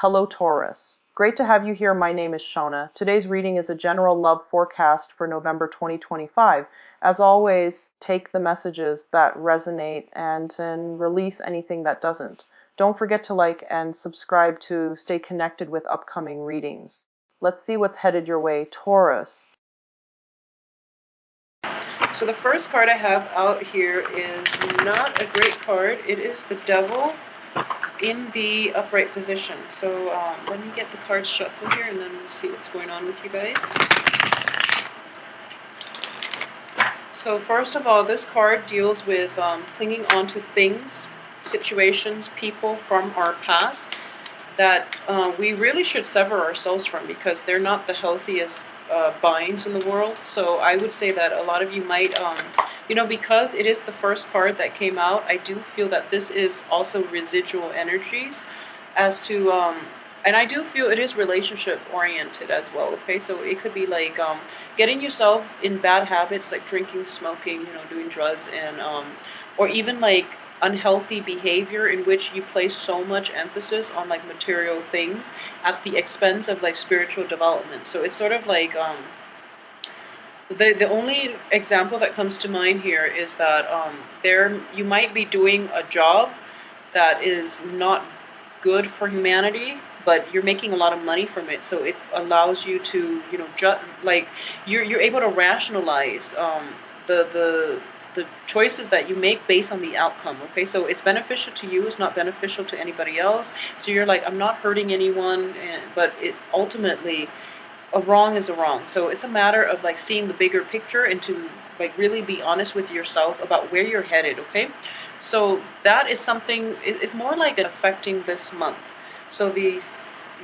Hello Taurus. Great to have you here. My name is Shona. Today's reading is a general love forecast for November 2025. As always, take the messages that resonate and release anything that doesn't. Don't forget to like and subscribe to stay connected with upcoming readings. Let's see what's headed your way, Taurus. So the first card I have out here is not a great card. It is the Devil in the upright position. So let me get the cards shuffled here and then we'll see what's going on with you guys. So first of all, this card deals with clinging on to things, situations, people from our past that we really should sever ourselves from because they're not the healthiest binds in the world. So I would say that a lot of you might, because it is the first card that came out, I do feel that this is also residual energies as to, and I do feel it is relationship oriented as well, okay? So it could be like getting yourself in bad habits like drinking, smoking, doing drugs, and or even like unhealthy behavior in which you place so much emphasis on like material things at the expense of like spiritual development. So it's sort of like the only example that comes to mind here is that you might be doing a job that is not good for humanity, but you're making a lot of money from it, so it allows you to you're able to rationalize the choices that you make based on the outcome, okay? So it's beneficial to you, it's not beneficial to anybody else. So you're like, I'm not hurting anyone, but it ultimately, a wrong is a wrong. So it's a matter of like seeing the bigger picture and to like really be honest with yourself about where you're headed, okay? So that is something, it's more like affecting this month. So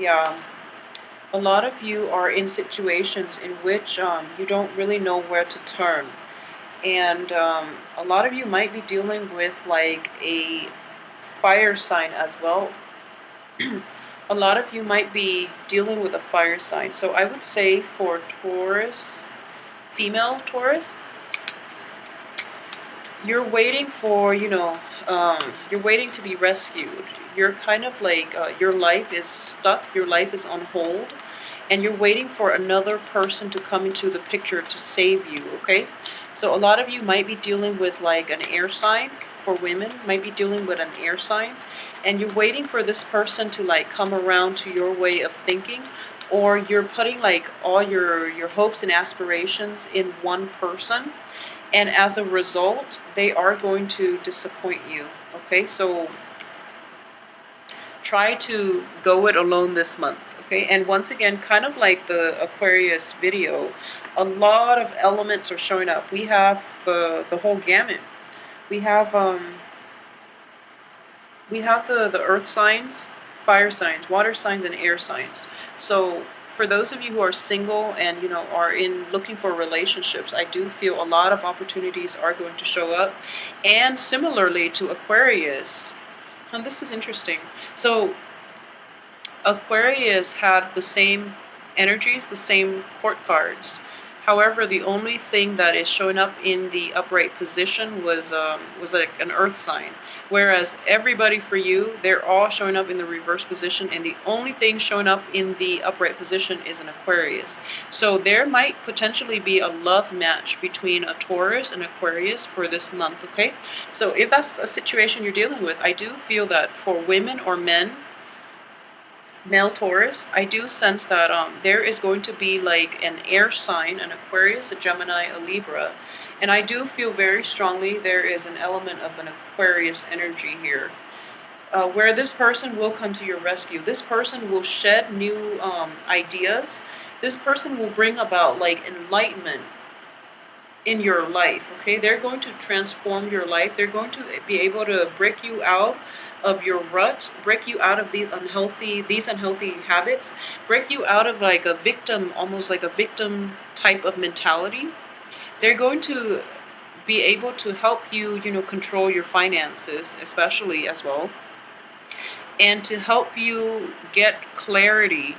a lot of you are in situations in which you don't really know where to turn. And a lot of you might be dealing with like a fire sign as well. A lot of you might be dealing with a fire sign. So I would say for Taurus, female Taurus, you're waiting for, you're waiting to be rescued. You're kind of like, your life is stuck, your life is on hold, and you're waiting for another person to come into the picture to save you, okay? So a lot of you might be dealing with like an air sign. For women, might be dealing with an air sign, and you're waiting for this person to like come around to your way of thinking, or you're putting like all your hopes and aspirations in one person, and as a result, they are going to disappoint you, okay? So try to go it alone this month. Okay, and once again, kind of like the Aquarius video, a lot of elements are showing up. We have the whole gamut. We have the earth signs, fire signs, water signs, and air signs. So for those of you who are single and are looking for relationships, I do feel a lot of opportunities are going to show up. And similarly to Aquarius, and this is interesting. So Aquarius had the same energies, the same court cards. However, the only thing that is showing up in the upright position was like an earth sign. Whereas everybody for you, they're all showing up in the reverse position, and the only thing showing up in the upright position is an Aquarius. So there might potentially be a love match between a Taurus and Aquarius for this month, okay? So if that's a situation you're dealing with, I do feel that for women or men, male Taurus, I do sense that there is going to be like an air sign, an Aquarius, a Gemini, a Libra, and I do feel very strongly there is an element of an Aquarius energy here, where this person will come to your rescue. This person will shed new ideas. This person will bring about like enlightenment in your life, okay? They're going to transform your life. They're going to be able to break you out of your rut, break you out of these unhealthy habits, break you out of like a victim, almost like a victim type of mentality. They're going to be able to help you, control your finances, especially as well, and to help you get clarity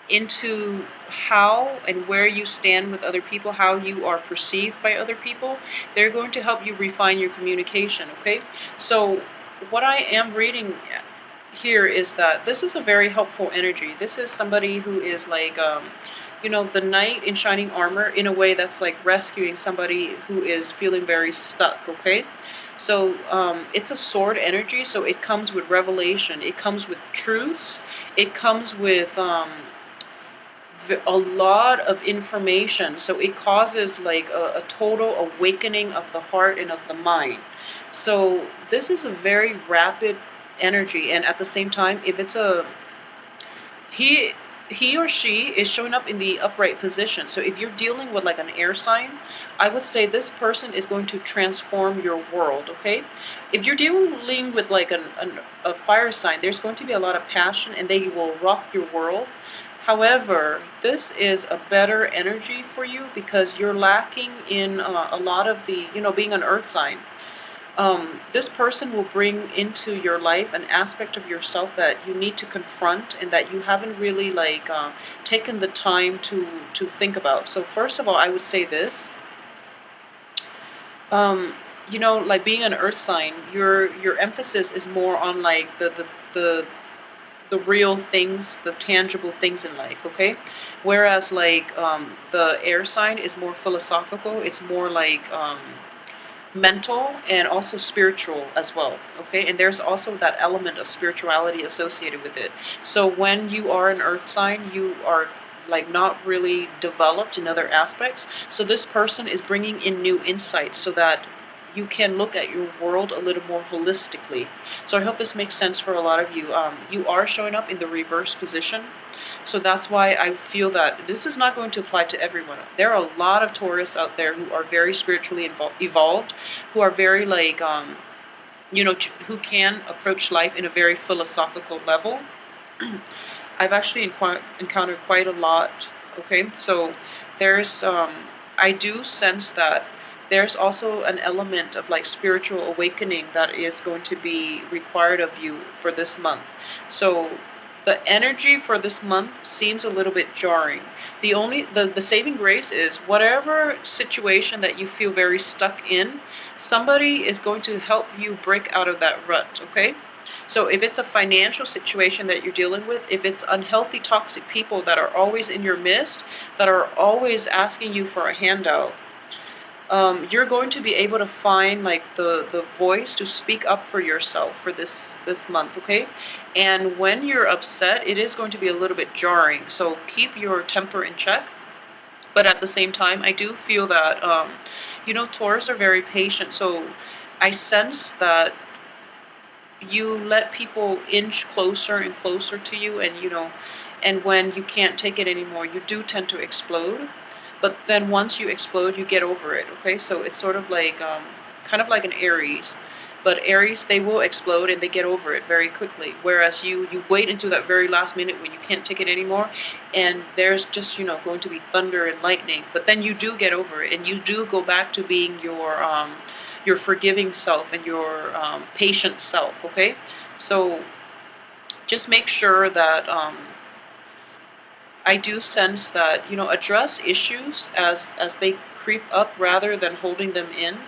into how and where you stand with other people, how you are perceived by other people. They're going to help you refine your communication, okay? So what I am reading here is that this is a very helpful energy. This is somebody who is like, the knight in shining armor, in a way that's like rescuing somebody who is feeling very stuck, okay? So it's a sword energy, so it comes with revelation, it comes with truths, it comes with a lot of information. So it causes like a total awakening of the heart and of the mind. So this is a very rapid energy, and at the same time, if it's a he he or she is showing up in the upright position. So if you're dealing with like an air sign, I would say this person is going to transform your world, okay? If you're dealing with like a fire sign, there's going to be a lot of passion and they will rock your world. However, this is a better energy for you because you're lacking in a lot of the, being an earth sign. This person will bring into your life an aspect of yourself that you need to confront and that you haven't really like taken the time to think about. So first of all, I would say this. Like being an earth sign, your emphasis is more on like the real things, the tangible things in life, okay? Whereas like the air sign is more philosophical. It's more like mental and also spiritual as well, okay? And there's also that element of spirituality associated with it. So when you are an earth sign, you are like not really developed in other aspects. So this person is bringing in new insights so that you can look at your world a little more holistically. So I hope this makes sense for a lot of you. You are showing up in the reverse position. So that's why I feel that this is not going to apply to everyone. There are a lot of Taurus out there who are very spiritually evolved, who are very like, who can approach life in a very philosophical level. I've actually encountered quite a lot, okay? So there's, I do sense that there's also an element of like spiritual awakening that is going to be required of you for this month. So the energy for this month seems a little bit jarring. The saving grace is whatever situation that you feel very stuck in, somebody is going to help you break out of that rut, okay? So if it's a financial situation that you're dealing with, if it's unhealthy, toxic people that are always in your midst, that are always asking you for a handout, you're going to be able to find like the voice to speak up for yourself for this month, okay? And when you're upset, it is going to be a little bit jarring. So keep your temper in check. But at the same time, I do feel that Taurus are very patient. So I sense that you let people inch closer and closer to you, and and when you can't take it anymore, you do tend to explode. But then once you explode, you get over it, okay? So it's sort of like kind of like an Aries. But Aries, they will explode and they get over it very quickly, whereas you wait until that very last minute when you can't take it anymore, and there's just going to be thunder and lightning, but then you do get over it and you do go back to being your forgiving self and your patient self, okay? So just make sure that I do sense that address issues as they creep up rather than holding them in,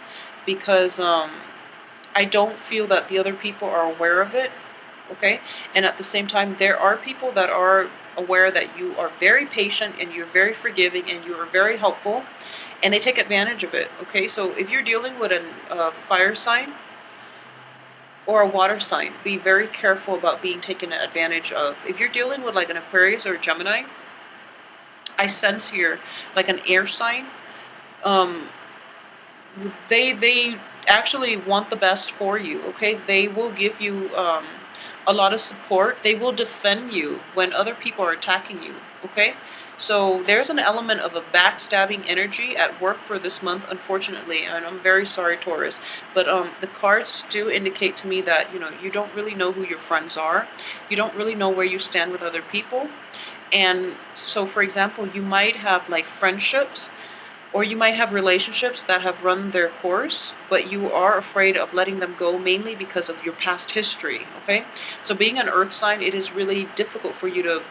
because I don't feel that the other people are aware of it, okay? And at the same time, there are people that are aware that you are very patient and you're very forgiving and you are very helpful, and they take advantage of it, okay? So if you're dealing with a fire sign or a water sign, be very careful about being taken advantage of. If you're dealing with like an Aquarius or a Gemini, I sense here like an air sign. Um, they actually want the best for you, okay? They will give you a lot of support. They will defend you when other people are attacking you, okay? So there's an element of a backstabbing energy at work for this month, unfortunately, and I'm very sorry, Taurus. But the cards do indicate to me that you don't really know who your friends are. You don't really know where you stand with other people. And so, for example, you might have like friendships or you might have relationships that have run their course, but you are afraid of letting them go mainly because of your past history, okay? So being an earth sign, it is really difficult for you to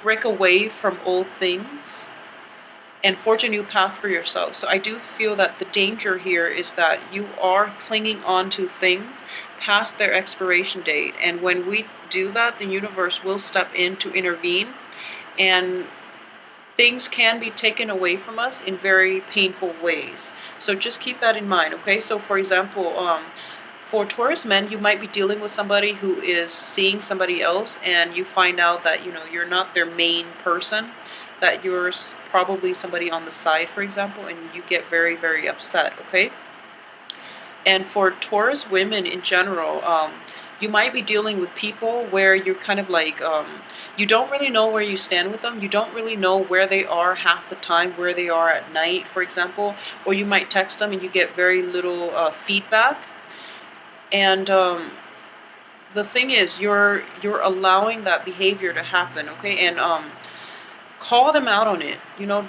break away from old things and forge a new path for yourself. So I do feel that the danger here is that you are clinging on to things past their expiration date. And when we do that, the universe will step in to intervene, and things can be taken away from us in very painful ways. So just keep that in mind, okay? So for example, for Taurus men, you might be dealing with somebody who is seeing somebody else, and you find out that, you're not their main person, that you're probably somebody on the side, for example, and you get very, very upset, okay? And for Taurus women in general, you might be dealing with people where you're kind of like, you don't really know where you stand with them. You don't really know where they are half the time, where they are at night, for example. Or you might text them and you get very little feedback. And the thing is, you're allowing that behavior to happen, okay? And call them out on it.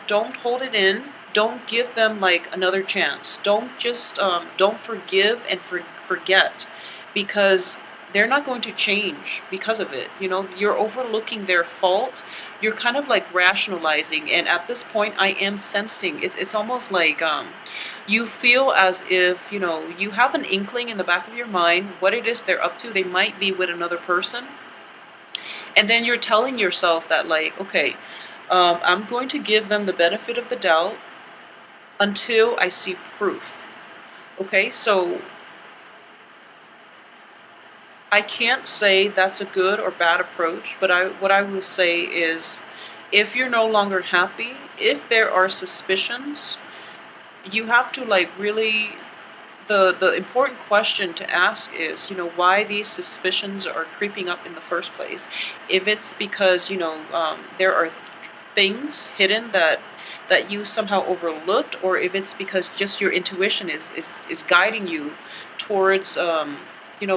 Don't hold it in. Don't give them like another chance. Don't just don't forgive and forget, because they're not going to change because of it. You're overlooking their faults. You're kind of like rationalizing, and at this point, I am sensing it's almost like you feel as if you have an inkling in the back of your mind what it is they're up to. They might be with another person, and then you're telling yourself that, like, okay, I'm going to give them the benefit of the doubt until I see proof. Okay, so I can't say that's a good or bad approach, but what I will say is, if you're no longer happy, if there are suspicions, you have to like really, the important question to ask is, why these suspicions are creeping up in the first place. If it's because, there are things hidden that you somehow overlooked, or if it's because just your intuition is guiding you towards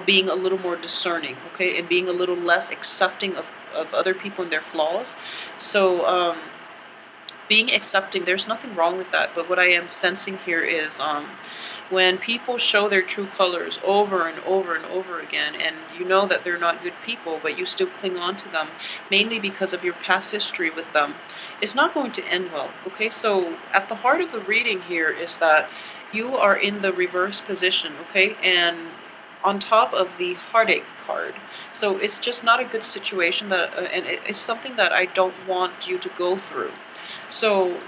being a little more discerning, okay, and being a little less accepting of other people and their flaws. So being accepting, there's nothing wrong with that, but what I am sensing here is when people show their true colors over and over and over again, and you know that they're not good people, but you still cling on to them, mainly because of your past history with them, it's not going to end well, okay? So at the heart of the reading here is that you are in the reverse position, okay? And on top of the heartache card. So it's just not a good situation, and it's something that I don't want you to go through. So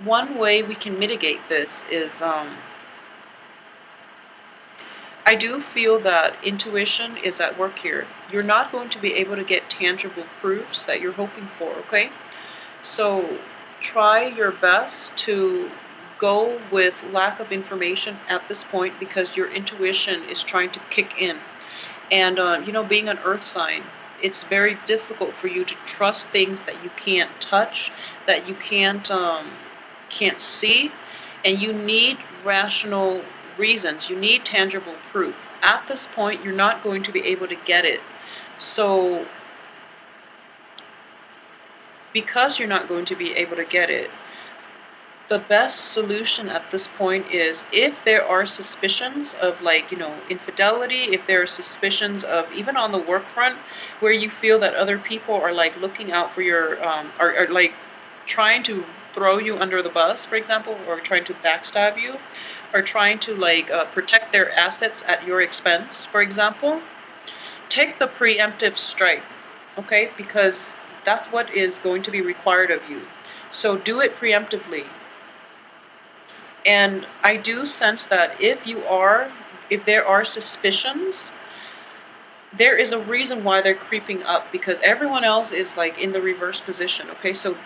one way we can mitigate this is, I do feel that intuition is at work here. You're not going to be able to get tangible proofs that you're hoping for, okay? So try your best to go with lack of information at this point, because your intuition is trying to kick in. And, being an earth sign, it's very difficult for you to trust things that you can't touch, that you can't see, and you need rational reasons. You need tangible proof. At this point, you're not going to be able to get it. So because you're not going to be able to get it, the best solution at this point is, if there are suspicions of, like, infidelity, if there are suspicions of, even on the work front, where you feel that other people are like looking out for your, are like trying to throw you under the bus, for example, or trying to backstab you, or trying to like protect their assets at your expense, for example, take the preemptive strike, okay? Because that's what is going to be required of you. So do it preemptively. And I do sense that if there are suspicions, there is a reason why they're creeping up, because everyone else is like in the reverse position, okay? So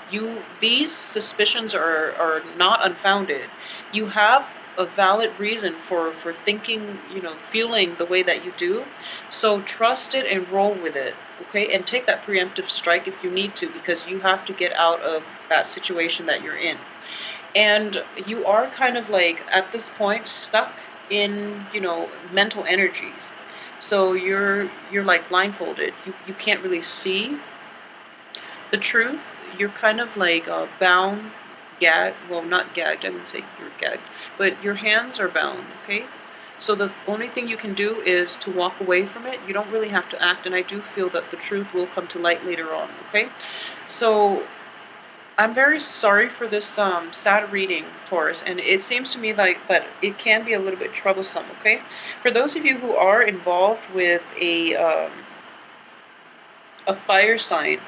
these suspicions are not unfounded. You have a valid reason for thinking, feeling the way that you do. So trust it and roll with it, okay? And take that preemptive strike if you need to, because you have to get out of that situation that you're in. And you are kind of like, at this point, stuck in, mental energies. So you're like blindfolded. You can't really see the truth. You're kind of like bound, gagged. Well, not gagged. I wouldn't say you're gagged, but your hands are bound, okay? So the only thing you can do is to walk away from it. You don't really have to act, and I do feel that the truth will come to light later on, okay? So I'm very sorry for this sad reading, Taurus, and it seems to me like that it can be a little bit troublesome. Okay, for those of you who are involved with a fire sign,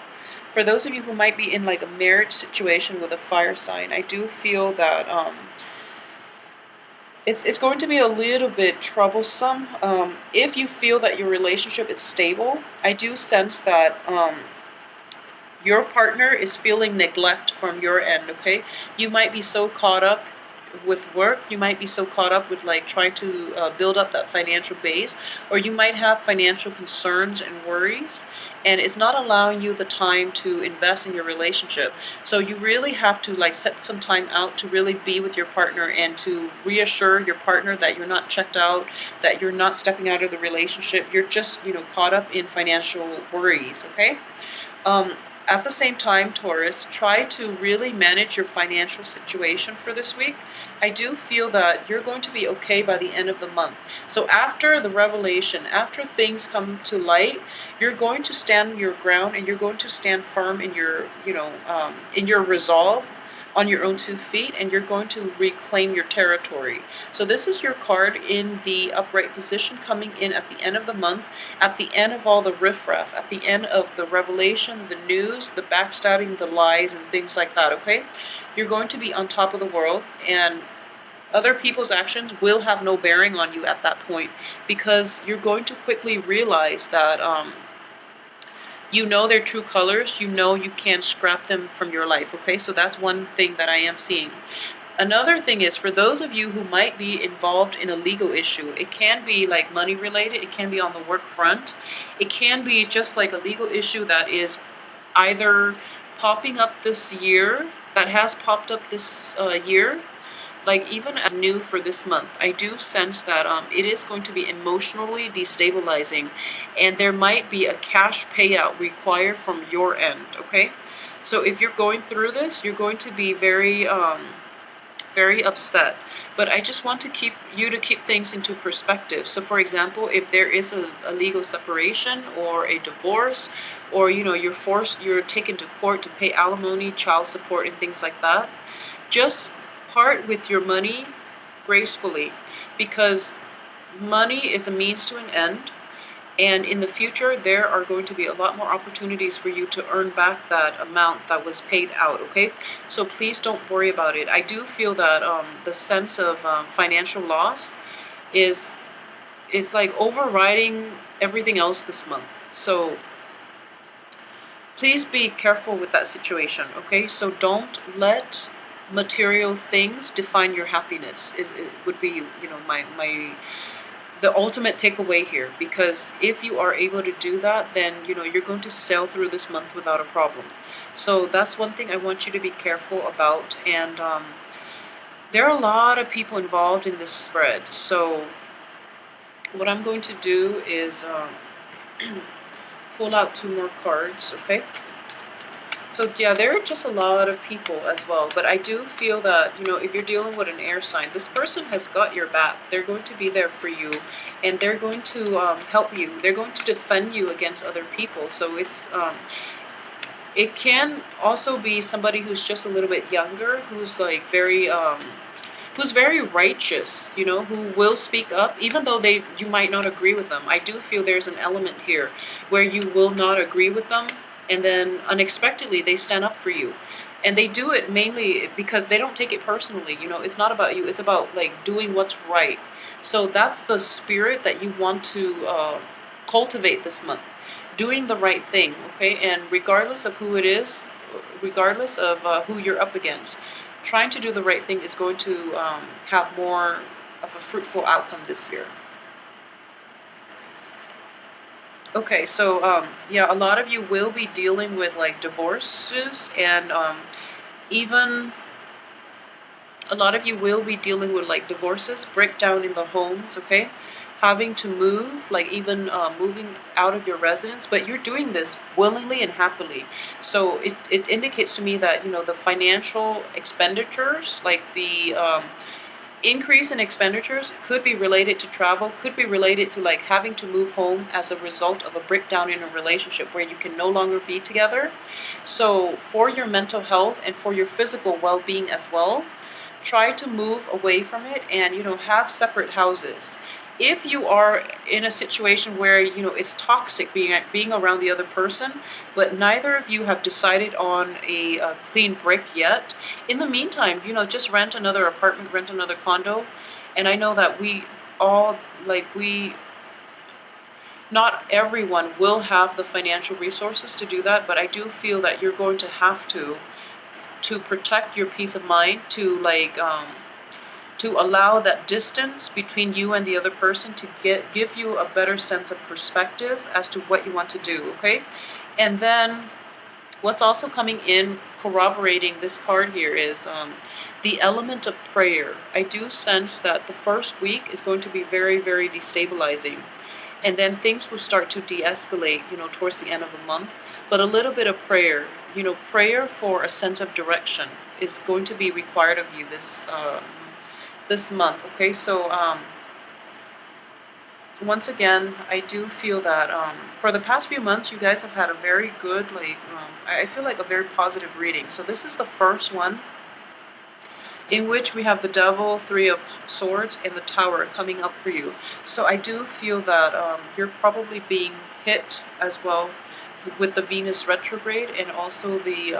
for those of you who might be in like a marriage situation with a fire sign, I do feel that it's going to be a little bit troublesome. If you feel that your relationship is stable, I do sense that your partner is feeling neglect from your end. Okay, you might be so caught up with work, you might be so caught up with like trying to build up that financial base, or you might have financial concerns and worries, and it's not allowing you the time to invest in your relationship. So you really have to like set some time out to really be with your partner and to reassure your partner that you're not checked out, that you're not stepping out of the relationship, you're just, caught up in financial worries. Okay, um, at the same time, Taurus, try to really manage your financial situation for this week. I do feel that you're going to be okay by the end of the month. So after the revelation, after things come to light, you're going to stand your ground and you're going to stand firm in your, in your resolve on your own 2 feet, and you're going to reclaim your territory. So this is your card in the upright position coming in at the end of the month, at the end of all the riffraff, at the end of the revelation, the news, the backstabbing, the lies, and things like that, okay? You're going to be on top of the world, and other people's actions will have no bearing on you at that point, because you're going to quickly realize that you know their true colors, you know you can't scrap them from your life, okay? So that's one thing that I am seeing. Another thing is, for those of you who might be involved in a legal issue, it can be like money related, it can be on the work front, it can be just like a legal issue that is either popping up this year, that has popped up this year, like even as new for this month. I do sense that it is going to be emotionally destabilizing, and there might be a cash payout required from your end, okay? So if you're going through this, you're going to be very upset. But I just want to keep things into perspective. So for example, if there is a legal separation or a divorce, or you're taken to court to pay alimony, child support, and things like that, just part with your money gracefully, because money is a means to an end, and in the future there are going to be a lot more opportunities for you to earn back that amount that was paid out, okay? So please don't worry about it. I do feel that the sense of financial loss is like overriding everything else this month. So please be careful with that situation, okay? So don't let material things define your happiness. It would be, my the ultimate takeaway here, because if you are able to do that, then you're going to sail through this month without a problem. So that's one thing I want you to be careful about. And there are a lot of people involved in this spread, so what I'm going to do is pull out 2 more cards, okay? So yeah, there are just a lot of people as well, but I do feel that, if you're dealing with an air sign, this person has got your back. They're going to be there for you, and they're going to help you. They're going to defend you against other people. So it can also be somebody who's just a little bit younger, who's like who's very righteous, who will speak up, even though you might not agree with them. I do feel there's an element here where you will not agree with them, and then unexpectedly they stand up for you. And they do it mainly because they don't take it personally. It's not about you, it's about like doing what's right. So that's the spirit that you want to cultivate this month, doing the right thing, okay? And regardless of who it is, regardless of who you're up against, trying to do the right thing is going to have more of a fruitful outcome this year. Okay, so yeah, a lot of you will be dealing with like divorces, and even a lot of you will be dealing with like divorces, breakdown in the homes, okay? Having to move, like even moving out of your residence, but you're doing this willingly and happily. So it indicates to me that, the financial expenditures, like increase in expenditures could be related to travel, could be related to like having to move home as a result of a breakdown in a relationship where you can no longer be together. So for your mental health and for your physical well-being as well, try to move away from it and have separate houses. If you are in a situation where it's toxic being around the other person, but neither of you have decided on a clean break yet, in the meantime, just rent another apartment, rent another condo. And I know that we all, not everyone will have the financial resources to do that, but I do feel that you're going to have to protect your peace of mind, to allow that distance between you and the other person to give you a better sense of perspective as to what you want to do, okay? And then what's also coming in corroborating this card here is the element of prayer. I do sense that the first week is going to be very, very destabilizing. And then things will start to de-escalate, towards the end of the month. But a little bit of prayer, prayer for a sense of direction is going to be required of you this month. Okay, so once again, I do feel that for the past few months, you guys have had a very good, I feel like a very positive reading. So this is the first one in which we have the Devil, Three of Swords, and the Tower coming up for you. So I do feel that you're probably being hit as well with the Venus retrograde and also the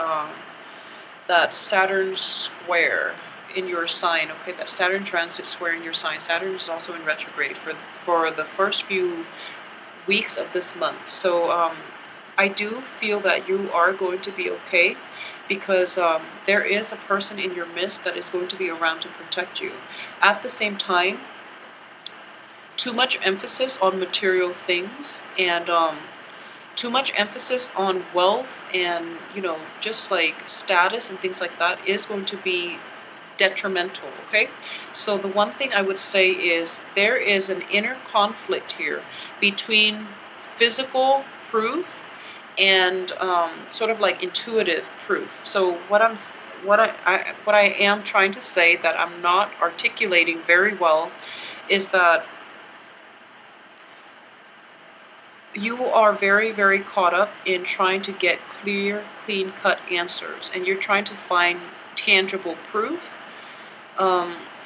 that Saturn square in your sign. Okay, that Saturn transit square in your sign. Saturn is also in retrograde for the first few weeks of this month. So I do feel that you are going to be okay, because there is a person in your midst that is going to be around to protect you. At the same time, too much emphasis on material things and too much emphasis on wealth and just like status and things like that is going to be detrimental, okay? So the one thing I would say is there is an inner conflict here between physical proof and sort of like intuitive proof. So what I am trying to say that I'm not articulating very well is that you are very, very caught up in trying to get clear, clean-cut answers, and you're trying to find tangible proof.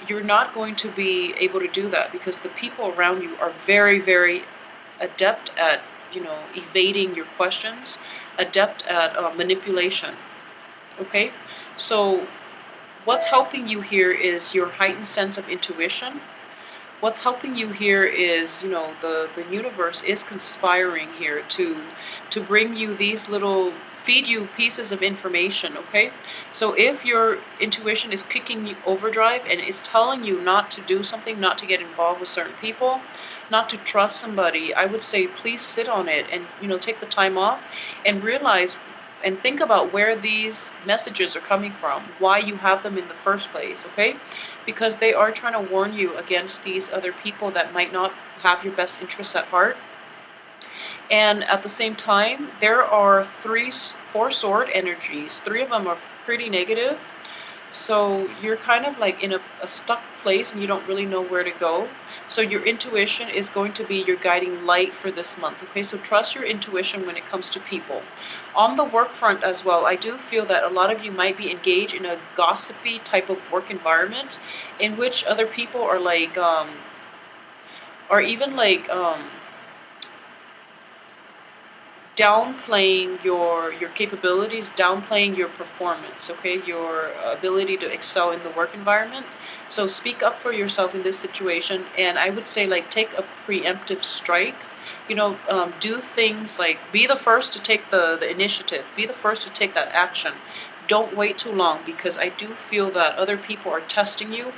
You're not going to be able to do that because the people around you are very, very adept at evading your questions, adept at manipulation. Okay, so what's helping you here is your heightened sense of intuition. What's helping you here is the universe is conspiring here to bring you these little, feed you pieces of information. Okay, so if your intuition is kicking you overdrive and is telling you not to do something, not to get involved with certain people, not to trust somebody, I would say please sit on it and take the time off and realize and think about where these messages are coming from, why you have them in the first place, okay? Because they are trying to warn you against these other people that might not have your best interests at heart. And at the same time, there are four sword energies. Three of them are pretty negative. So you're kind of like in a stuck place and you don't really know where to go. So your intuition is going to be your guiding light for this month. Okay, so trust your intuition when it comes to people. On the work front as well, I do feel that a lot of you might be engaged in a gossipy type of work environment in which other people are like, or even like, downplaying your capabilities, downplaying your performance, okay, your ability to excel in the work environment. So speak up for yourself in this situation, and I would say like take a preemptive strike. Do things like be the first to take the initiative, be the first to take that action. Don't wait too long, because I do feel that other people are testing you